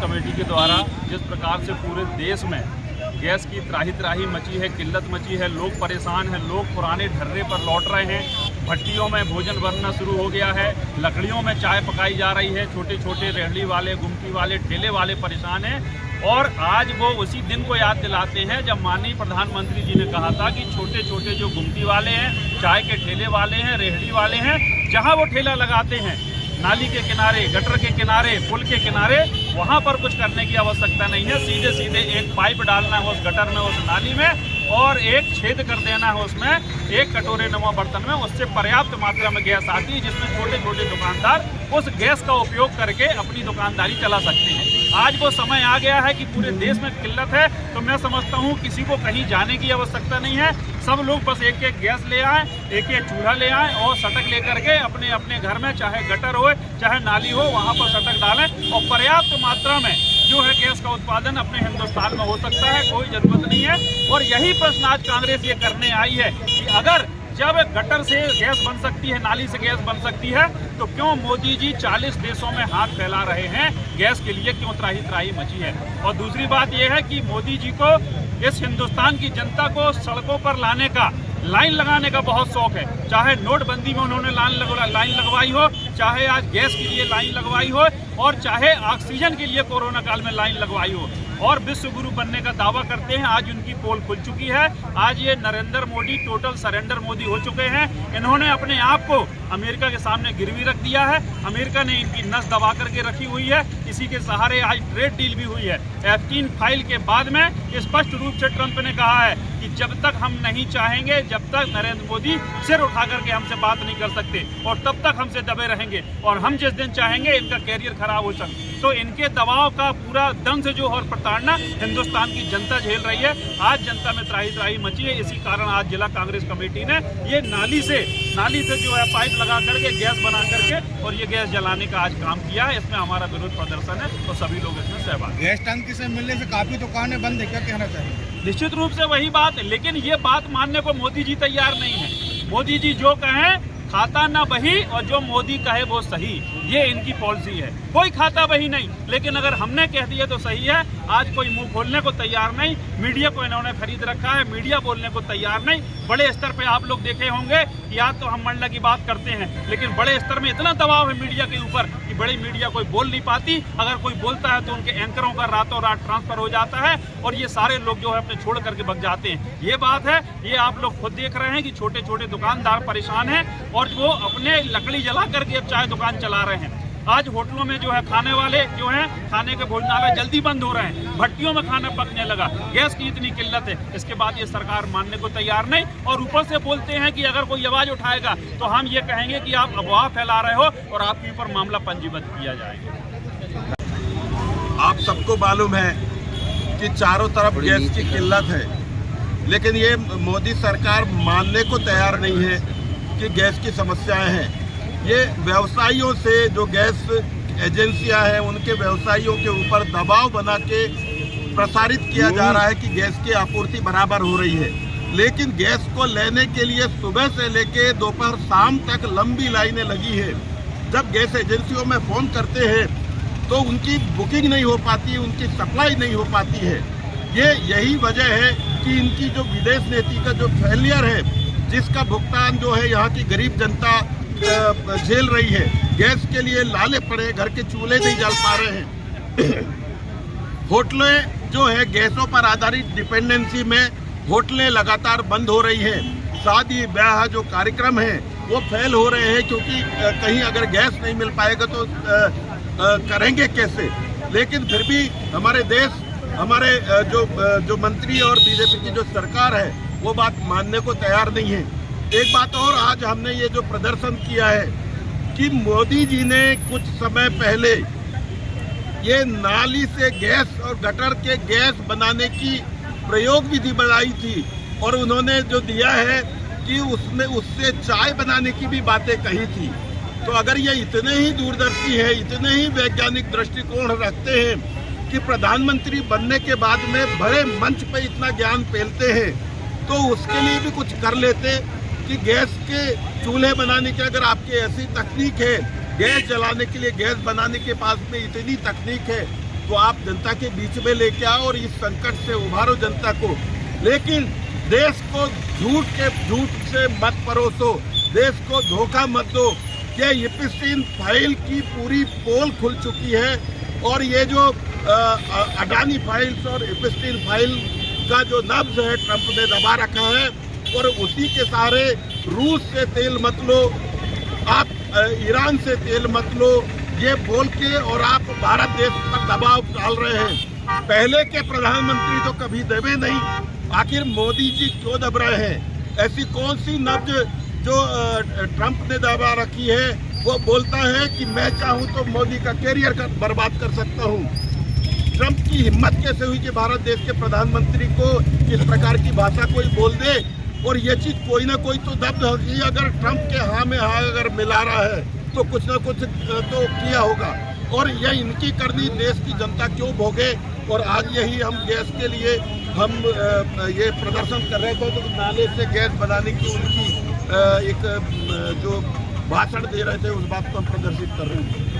Committee के द्वारा जिस प्रकार से पूरे देश में गैस की त्राही मची है, किल्लत मची है, लोग परेशान हैं, लोग पुराने ढर्रे पर लौट रहे हैं, भट्टियों में भोजन बनना शुरू हो गया है, लकड़ियों में चाय पकाई जा रही है, छोटे छोटे रेहड़ी वाले, गुमटी वाले, ठेले वाले परेशान हैं। और आज वो उसी दिन को याद दिलाते हैं जब माननीय प्रधानमंत्री जी ने कहा था कि छोटे छोटे जो गुमटी वाले हैं, चाय के ठेले वाले हैं, रेहड़ी वाले हैं, जहाँ वो ठेला लगाते हैं नाली के किनारे, गटर के किनारे, पुल के किनारे, वहाँ पर कुछ करने की आवश्यकता नहीं है। सीधे सीधे एक पाइप डालना है उस गटर में, उस नाली में, और एक छेद कर देना है उसमें, एक कटोरे नुमा बर्तन में, उससे पर्याप्त मात्रा में गैस आती है, जिसमें छोटे छोटे दुकानदार उस गैस का उपयोग करके अपनी दुकानदारी चला सकते हैं। आज वो समय आ गया है कि पूरे देश में किल्लत है, तो मैं समझता हूँ किसी को कहीं जाने की आवश्यकता नहीं है। सब लोग बस एक एक गैस ले आएँ, एक एक चूल्हा ले आएँ और सटक लेकर के अपने अपने घर में, चाहे गटर हो चाहे नाली हो, वहाँ पर सटक डालें और पर्याप्त मात्रा में जो है गैस का उत्पादन अपने हिंदुस्तान में हो सकता है, कोई ज़रूरत नहीं है। और यही प्रश्न आज कांग्रेस ये करने आई है कि अगर जब गटर से गैस बन सकती है, नाली से गैस बन सकती है, तो क्यों मोदी जी 40 देशों में हाथ फैला रहे हैं गैस के लिए, क्यों त्राही मची है। और दूसरी बात यह है कि मोदी जी को इस हिंदुस्तान की जनता को सड़कों पर लाने का, लाइन लगाने का बहुत शौक है। चाहे नोटबंदी में उन्होंने लाइन लगवाई हो, चाहे आज गैस के लिए लाइन लगवाई हो, और चाहे ऑक्सीजन के लिए कोरोना काल में लाइन लगवाई हो, और विश्व गुरु बनने का दावा करते हैं। आज उनकी पोल खुल चुकी है। आज ये नरेंद्र मोदी टोटल सरेंडर मोदी हो चुके हैं। इन्होंने अपने आप को अमेरिका के सामने गिरवी रख दिया है। अमेरिका ने इनकी नस दबा करके रखी हुई है। इसी के सहारे आज ट्रेड डील भी हुई है। एप्टीन फाइल के बाद में स्पष्ट रूप से ट्रंप ने कहा है कि जब तक हम नहीं चाहेंगे, जब तक नरेंद्र मोदी सिर उठा करके हमसे बात नहीं कर सकते, और तब तक हमसे दबे रहेंगे, और हम जिस दिन चाहेंगे इनका कैरियर खराब हो सकता। तो इनके दबाव का पूरा दंश जो और प्रताड़ना हिंदुस्तान की जनता झेल रही है। आज जनता में त्राही मची है। इसी कारण आज जिला कांग्रेस कमेटी ने ये नाली से जो है पाइप लगा करके गैस बना करके और ये गैस जलाने का आज काम किया है। इसमें हमारा विरोध प्रदर्शन है, तो सभी लोग इसमें सहभागी। गैस टंकी से मिलने से काफी दुकानें बंद है, क्या कहना चाहिए? निश्चित रूप से वही बात है, लेकिन ये बात मानने को मोदी जी तैयार नहीं है। मोदी जी जो कहें खाता ना बही, और जो मोदी कहे वो सही, ये इनकी पॉलिसी है। कोई खाता बही नहीं, लेकिन अगर हमने कह दिया तो सही है। आज कोई मुंह खोलने को तैयार नहीं। मीडिया को इन्होंने खरीद रखा है, मीडिया बोलने को तैयार नहीं। बड़े स्तर पे आप लोग देखे होंगे कि आज तो हम मंडला की बात करते हैं, लेकिन बड़े स्तर में इतना दबाव है मीडिया के ऊपर कि बड़ी मीडिया कोई बोल नहीं पाती। अगर कोई बोलता है तो उनके एंकरों का रातों रात ट्रांसफर हो जाता है, और ये सारे लोग जो है अपने छोड़ करके भग जाते हैं। ये बात है, ये आप लोग खुद देख रहे हैं कि छोटे छोटे दुकानदार परेशान हैं, और वो अपने लकड़ी जला करके अब चाय दुकान चला रहे हैं। आज होटलों में जो है खाने वाले जो हैं, खाने के भोजनालय जल्दी बंद हो रहे हैं, भट्टियों में खाना पकने लगा। गैस की इतनी किल्लत है, इसके बाद ये सरकार मानने को तैयार नहीं, और ऊपर से बोलते हैं कि अगर कोई आवाज उठाएगा तो हम ये कहेंगे कि आप अफवाह फैला रहे हो और आपके ऊपर मामला पंजीबद्ध किया जाएगा। आप सबको मालूम है कि चारों तरफ गैस की किल्लत है, लेकिन ये मोदी सरकार मानने को तैयार नहीं है कि गैस की समस्याएं हैं। ये व्यवसायियों से, जो गैस एजेंसियां हैं, उनके व्यवसायियों के ऊपर दबाव बना के प्रसारित किया जा रहा है कि गैस की आपूर्ति बराबर हो रही है। लेकिन गैस को लेने के लिए सुबह से लेके दोपहर शाम तक लंबी लाइनें लगी है। जब गैस एजेंसियों में फ़ोन करते हैं तो उनकी बुकिंग नहीं हो पाती, उनकी सप्लाई नहीं हो पाती है। यही वजह है कि इनकी जो विदेश नीति का जो फेलियर है, जिसका भुगतान जो है यहाँ की गरीब जनता झेल रही है। गैस के लिए लाले पड़े, घर के चूल्हे नहीं जल पा रहे हैं। होटलें जो है गैसों पर आधारित डिपेंडेंसी में होटलें लगातार बंद हो रही हैं। शादी ब्याह जो कार्यक्रम है वो फेल हो रहे हैं, क्योंकि कहीं अगर गैस नहीं मिल पाएगा तो करेंगे कैसे। लेकिन फिर भी हमारे देश, हमारे जो मंत्री और बीजेपी की जो सरकार है वो बात मानने को तैयार नहीं है। एक बात और, आज हमने ये जो प्रदर्शन किया है कि मोदी जी ने कुछ समय पहले ये नाली से गैस और गटर के गैस बनाने की प्रयोग विधि बनाई थी, और उन्होंने जो दिया है कि उसमें उससे चाय बनाने की भी बातें कही थी। तो अगर ये इतने ही दूरदर्शी है, इतने ही वैज्ञानिक दृष्टिकोण रखते हैं कि प्रधानमंत्री बनने के बाद में बड़े मंच पे इतना ज्ञान फैलते हैं, तो उसके लिए भी कुछ कर लेते कि गैस के चूल्हे बनाने की अगर आपकी ऐसी तकनीक है, गैस जलाने के लिए, गैस बनाने के पास में इतनी तकनीक है, तो आप जनता के बीच में लेके आओ और इस संकट से उभारो जनता को। लेकिन देश को झूठ से मत परोसो, देश को धोखा मत दो। ये एपिस्टीन फाइल की पूरी पोल खुल चुकी है और ये जो अडानी फाइल्स और एपिस्टीन फाइल का जो नब्ज है ट्रंप ने दबा रखा है और उसी के सहारे रूस से तेल मत लो, आप ईरान से तेल मत लो, ये बोल के और आप भारत देश पर दबाव डाल रहे हैं। पहले के प्रधानमंत्री तो कभी दबे नहीं, आखिर मोदी जी क्यों दब रहे हैं? ऐसी कौन सी नब्ज जो ट्रंप ने दबा रखी है? वो बोलता है कि मैं चाहूँ तो मोदी का कैरियर बर्बाद कर सकता हूँ। ट्रंप की हिम्मत कैसे हुई कि भारत देश के प्रधानमंत्री को इस प्रकार की भाषा कोई बोल दे? और ये चीज कोई ना कोई तो दब होगी। अगर ट्रंप के हाँ में हाँ अगर मिला रहा है तो कुछ ना कुछ तो किया होगा। और यह इनकी करनी देश की जनता क्यों भोगे? और आज यही हम गैस के लिए हम ये प्रदर्शन कर रहे थे, तो नाले से गैस बनाने की उनकी एक जो भाषण दे रहे थे उस बात को हम प्रदर्शित कर रहे हैं।